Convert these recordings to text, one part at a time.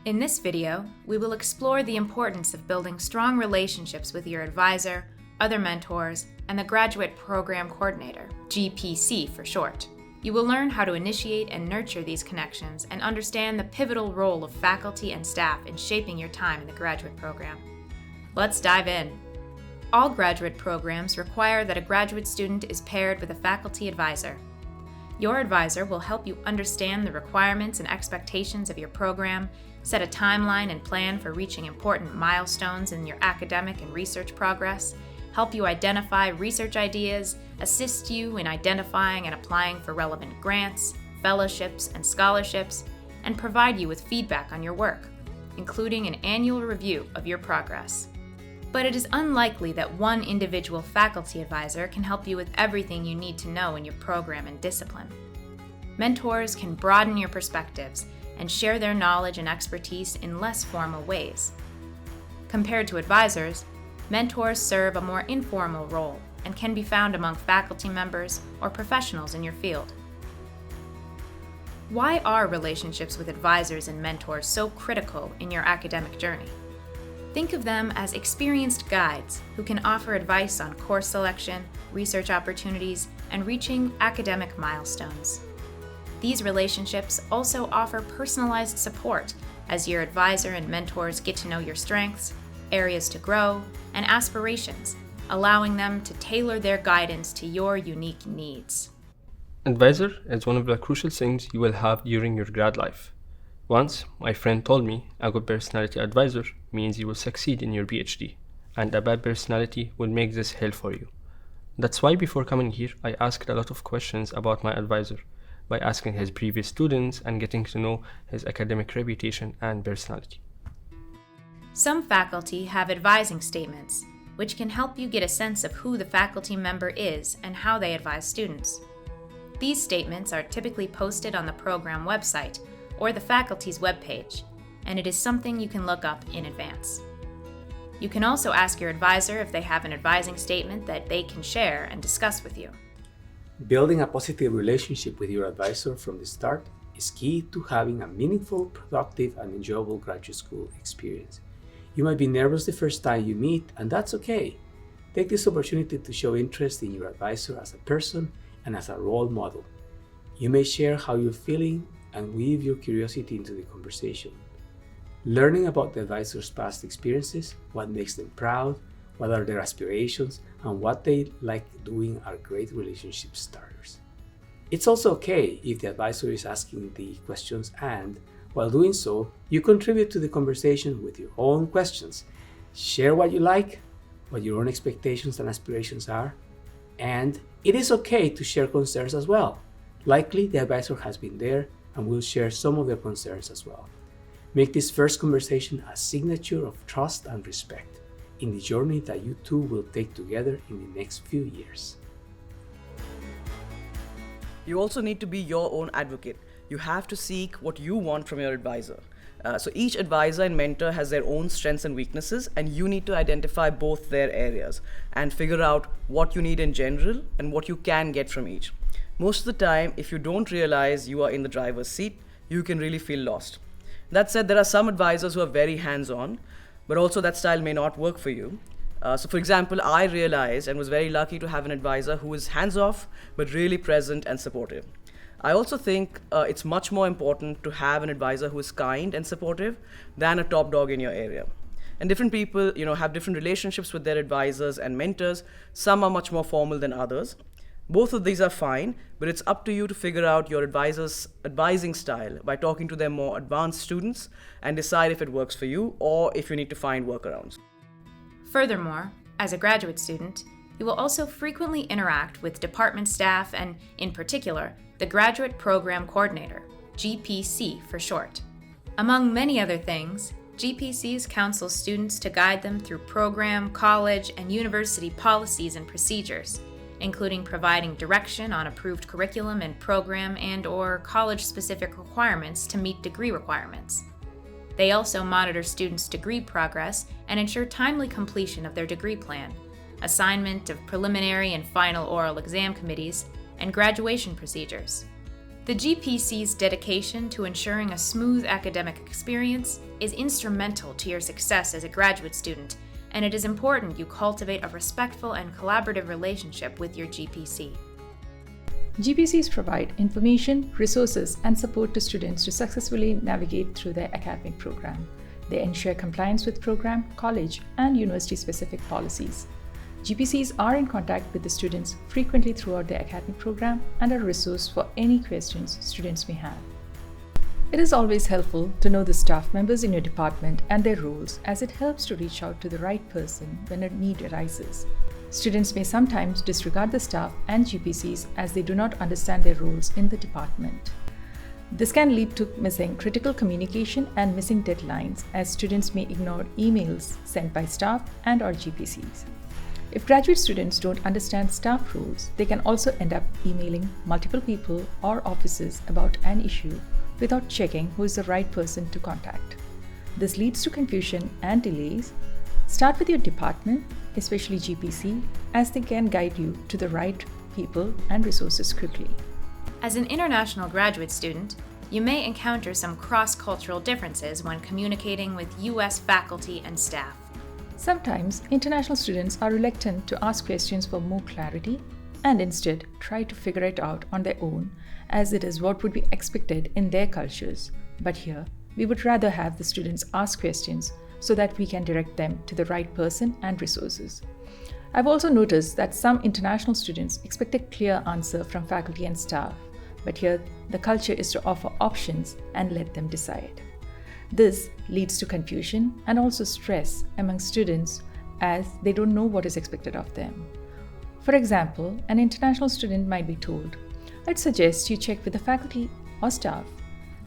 In this video, we will explore the importance of building strong relationships with your advisor, other mentors, and the Graduate Program Coordinator, GPC for short. You will learn how to initiate and nurture these connections and understand the pivotal role of faculty and staff in shaping your time in the graduate program. Let's dive in. All graduate programs require that a graduate student is paired with a faculty advisor. Your advisor will help you understand the requirements and expectations of your program, set a timeline and plan for reaching important milestones in your academic and research progress, help you identify research ideas, assist you in identifying and applying for relevant grants, fellowships, and scholarships, and provide you with feedback on your work, including an annual review of your progress. But it is unlikely that one individual faculty advisor can help you with everything you need to know in your program and discipline. Mentors can broaden your perspectives and share their knowledge and expertise in less formal ways. Compared to advisors, mentors serve a more informal role and can be found among faculty members or professionals in your field. Why are relationships with advisors and mentors so critical in your academic journey? Think of them as experienced guides who can offer advice on course selection, research opportunities, and reaching academic milestones. These relationships also offer personalized support as your advisor and mentors get to know your strengths, areas to grow, and aspirations, allowing them to tailor their guidance to your unique needs. Advisor is one of the crucial things you will have during your grad life. Once, my friend told me a good personality advisor means you will succeed in your PhD, and a bad personality will make this hell for you. That's why before coming here, I asked a lot of questions about my advisor, by asking his previous students and getting to know his academic reputation and personality. Some faculty have advising statements, which can help you get a sense of who the faculty member is and how they advise students. These statements are typically posted on the program website or the faculty's webpage, and it is something you can look up in advance. You can also ask your advisor if they have an advising statement that they can share and discuss with you. Building a positive relationship with your advisor from the start is key to having a meaningful, productive, and enjoyable graduate school experience. You might be nervous the first time you meet, and that's okay. Take this opportunity to show interest in your advisor as a person and as a role model. You may share how you're feeling and weave your curiosity into the conversation. Learning about the advisor's past experiences, what makes them proud, what are their aspirations, and what they like doing are great relationship starters. It's also okay if the advisor is asking the questions and, while doing so, you contribute to the conversation with your own questions. Share what you like, what your own expectations and aspirations are, and it is okay to share concerns as well. Likely, the advisor has been there and will share some of their concerns as well. Make this first conversation a signature of trust and respect in the journey that you two will take together in the next few years. You also need to be your own advocate. You have to seek what you want from your advisor. So each advisor and mentor has their own strengths and weaknesses, and you need to identify both their areas and figure out what you need in general and what you can get from each. Most of the time, if you don't realize you are in the driver's seat, you can really feel lost. That said, there are some advisors who are very hands-on, but also that style may not work for you. So for example, I realized and was very lucky to have an advisor who is hands-off, but really present and supportive. I also think it's much more important to have an advisor who is kind and supportive than a top dog in your area. And different people, have different relationships with their advisors and mentors. Some are much more formal than others. Both of these are fine, but it's up to you to figure out your advisor's advising style by talking to their more advanced students and decide if it works for you or if you need to find workarounds. Furthermore, as a graduate student, you will also frequently interact with department staff and, in particular, the Graduate Program Coordinator, GPC for short. Among many other things, GPCs counsel students to guide them through program, college, and university policies and procedures, including providing direction on approved curriculum and program and/or college-specific requirements to meet degree requirements. They also monitor students' degree progress and ensure timely completion of their degree plan, assignment of preliminary and final oral exam committees, and graduation procedures. The GPC's dedication to ensuring a smooth academic experience is instrumental to your success as a graduate student, and it is important you cultivate a respectful and collaborative relationship with your GPC. GPCs provide information, resources, and support to students to successfully navigate through their academic program. They ensure compliance with program, college, and university-specific policies. GPCs are in contact with the students frequently throughout their academic program and are a resource for any questions students may have. It is always helpful to know the staff members in your department and their roles, as it helps to reach out to the right person when a need arises. Students may sometimes disregard the staff and GPCs as they do not understand their roles in the department. This can lead to missing critical communication and missing deadlines, as students may ignore emails sent by staff and/or GPCs. If graduate students don't understand staff rules, they can also end up emailing multiple people or offices about an issue without checking who is the right person to contact. This leads to confusion and delays. Start with your department, especially GPC, as they can guide you to the right people and resources quickly. As an international graduate student, you may encounter some cross-cultural differences when communicating with U.S. faculty and staff. Sometimes, international students are reluctant to ask questions for more clarity and instead try to figure it out on their own, as it is what would be expected in their cultures. But here, we would rather have the students ask questions so that we can direct them to the right person and resources. I've also noticed that some international students expect a clear answer from faculty and staff, but here the culture is to offer options and let them decide. This leads to confusion and also stress among students, as they don't know what is expected of them. For example, an international student might be told, "I'd suggest you check with the faculty or staff,"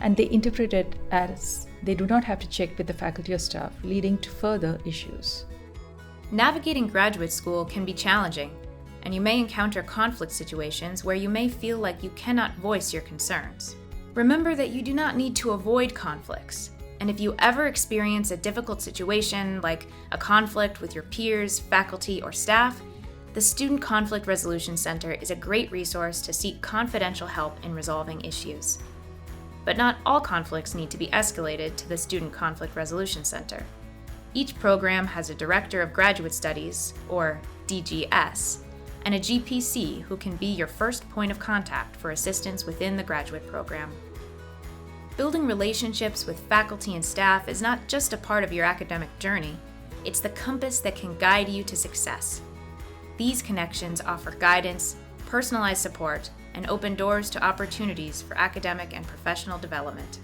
and they interpret it as they do not have to check with the faculty or staff, leading to further issues. Navigating graduate school can be challenging, and you may encounter conflict situations where you may feel like you cannot voice your concerns. Remember that you do not need to avoid conflicts, and if you ever experience a difficult situation like a conflict with your peers, faculty, or staff, the Student Conflict Resolution Center is a great resource to seek confidential help in resolving issues. But not all conflicts need to be escalated to the Student Conflict Resolution Center. Each program has a Director of Graduate Studies, or DGS, and a GPC who can be your first point of contact for assistance within the graduate program. Building relationships with faculty and staff is not just a part of your academic journey, it's the compass that can guide you to success. These connections offer guidance, personalized support, and open doors to opportunities for academic and professional development.